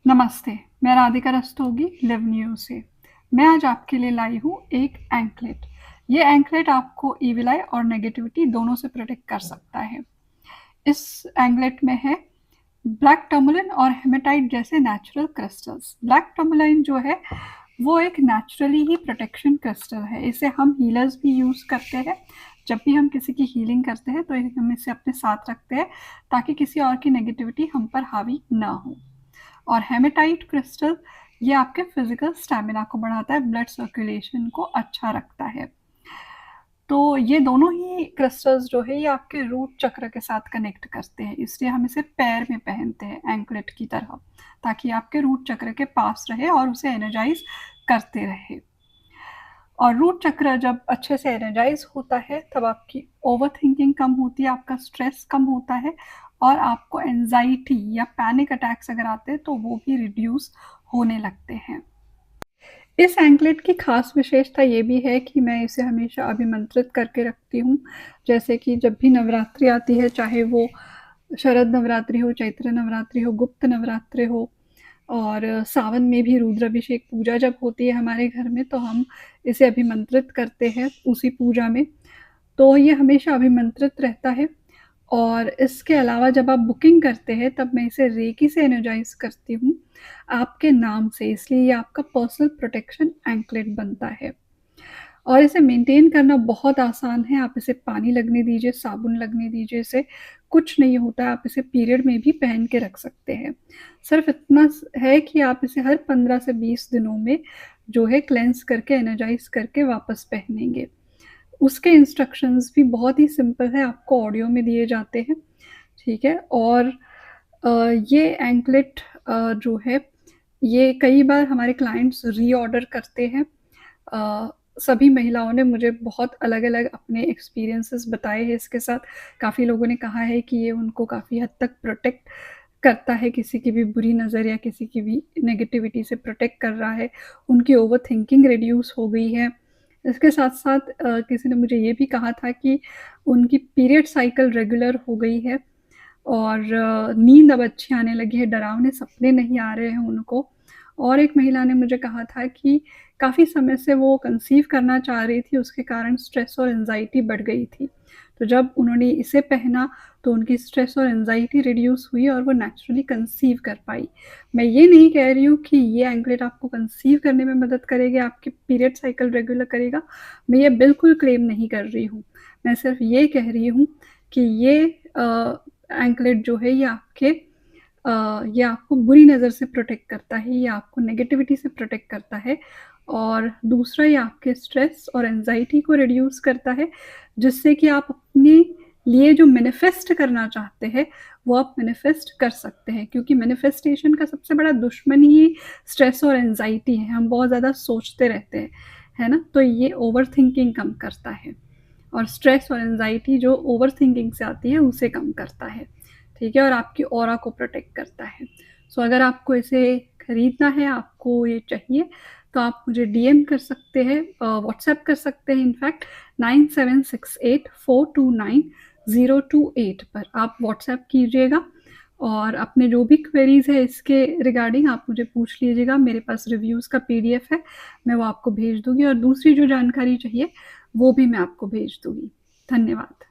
नमस्ते, मैं Radhika Rastogi live news से। मैं आज आपके लिए लाई हूँ एक एंकलेट। ये एंकलेट आपको इविल आई और नेगेटिविटी दोनों से प्रोटेक्ट कर सकता है। इस एंकलेट में है ब्लैक टर्मोलिन और हेमेटाइट जैसे नेचुरल क्रिस्टल्स। ब्लैक टर्मोलिन जो है वो एक नेचुरली ही प्रोटेक्शन क्रिस्टल है। इसे हम हीलर्स भी यूज़ करते हैं। जब भी हम किसी की हीलिंग करते हैं तो हम इसे अपने साथ रखते हैं ताकि किसी और की नेगेटिविटी हम पर हावी ना हो। और हेमेटाइट क्रिस्टल ये आपके फिजिकल स्टैमिना को बढ़ाता है, ब्लड सर्कुलेशन को अच्छा रखता है। तो ये दोनों ही क्रिस्टल्स जो है ये आपके रूट चक्र के साथ कनेक्ट करते हैं, इसलिए हम इसे पैर में पहनते हैं एंकलेट की तरह, ताकि आपके रूट चक्र के पास रहे और उसे एनर्जाइज करते रहे। और रूट चक्र जब अच्छे से एनर्जाइज होता है तब आपकी ओवर थिंकिंग कम होती है, आपका स्ट्रेस कम होता है और आपको एंजाइटी या पैनिक अटैक्स अगर आते हैं तो वो भी रिड्यूस होने लगते हैं। इस एंकलेट की खास विशेषता ये भी है कि मैं इसे हमेशा अभिमंत्रित करके रखती हूँ। जैसे कि जब भी नवरात्रि आती है, चाहे वो शरद नवरात्रि हो, चैत्र नवरात्रि हो, गुप्त नवरात्रि हो, और सावन में भी रुद्राभिषेक पूजा जब होती है हमारे घर में तो हम इसे अभिमंत्रित करते हैं उसी पूजा में। तो ये हमेशा अभिमंत्रित रहता है। और इसके अलावा जब आप बुकिंग करते हैं तब मैं इसे रेकी से एनर्जाइज़ करती हूँ आपके नाम से, इसलिए ये आपका पर्सनल प्रोटेक्शन एंकलेट बनता है। और इसे मेंटेन करना बहुत आसान है, आप इसे पानी लगने दीजिए, साबुन लगने दीजिए, इसे कुछ नहीं होता है, आप इसे पीरियड में भी पहन के रख सकते हैं। सिर्फ़ इतना स है कि आप इसे हर 15 से 20 दिनों में जो है क्लेंज़ करके, एनर्जाइज़ करके वापस पहनेंगे। उसके इंस्ट्रक्शंस भी बहुत ही सिंपल है, आपको ऑडियो में दिए जाते हैं, ठीक है? और ये एंकलेट जो है, ये कई बार हमारे क्लाइंट्स रीऑर्डर करते हैं। अ, सभी महिलाओं ने मुझे बहुत अलग-अलग अपने एक्सपीरियंसेस बताए हैं इसके साथ। काफ़ी लोगों ने कहा है कि ये उनको काफ़ी हद तक प्रोटेक्ट करता है, किसी की भी बुरी नज़र या किसी की भी नेगेटिविटी से प्रोटेक्ट कर रहा है। उनकी ओवरथिंकिंग रिड्यूस हो गई है। इसके साथ-साथ किसी ने मुझे ये भी कहा था कि उनकी पीरियड साइकिल रेगुलर हो गई है और नींद अब अच्छी आने लगी है, डरावने सपने नहीं आ रहे हैं उनको। और एक महिला ने मुझे कहा था कि काफ़ी समय से वो कंसीव करना चाह रही थी, उसके कारण स्ट्रेस और एंग्ज़ायटी बढ़ गई थी। तो जब उन्होंने इसे पहना, तो उनकी स्ट्रेस और एंग्ज़ायटी रिड्यूस हुई और वो नेचुरली कंसीव कर पाई। मैं ये नहीं कह रही हूँ कि ये एंकलेट आपको कंसीव करने में मदद करेगी, आपकी पीरियड साइकिल रेगुलर करेगा, मैं ये बिल्कुल क्लेम नहीं कर रही हूँ। मैं सिर्फ़ ये कह रही हूँ कि ये एंकलेट जो है ये आपको बुरी नज़र से प्रोटेक्ट करता है, ये आपको नेगेटिविटी से प्रोटेक्ट करता है और दूसरा ये आपके स्ट्रेस और एंग्ज़ायटी को रिड्यूस करता है, जिससे कि आप अपने लिए जो मैनिफेस्ट करना चाहते हैं, वो आप मैनिफेस्ट कर सकते हैं, क्योंकि मैनिफेस्टेशन का सबसे बड़ा दुश्मन ही स्ट्रेस और एंग्ज़ायटी है। हम बहुत ज़्यादा सोचते रहते हैं, है ना? तो ये ओवरथिंकिंग कम करता है और स्ट्रेस और एंग्ज़ायटी जो ओवरथिंकिंग से आती है, उसे कम करता है। ठीक है? और आपकी ऑरा को प्रोटेक्ट करता है। सो अगर आपको इसे खरीदना है, आपको ये चाहिए, तो आप मुझे डीएम कर सकते हैं, व्हाट्सएप कर सकते हैं इनफैक्ट 9768429028 पर आप व्हाट्सएप कीजिएगा और अपने जो भी क्वेरीज़ है इसके रिगार्डिंग आप मुझे पूछ लीजिएगा। मेरे पास रिव्यूज़ का पीडीएफ है, मैं वो आपको भेज दूँगी और दूसरी जो जानकारी चाहिए, वो भी मैं आपको भेज दूँगी। धन्यवाद।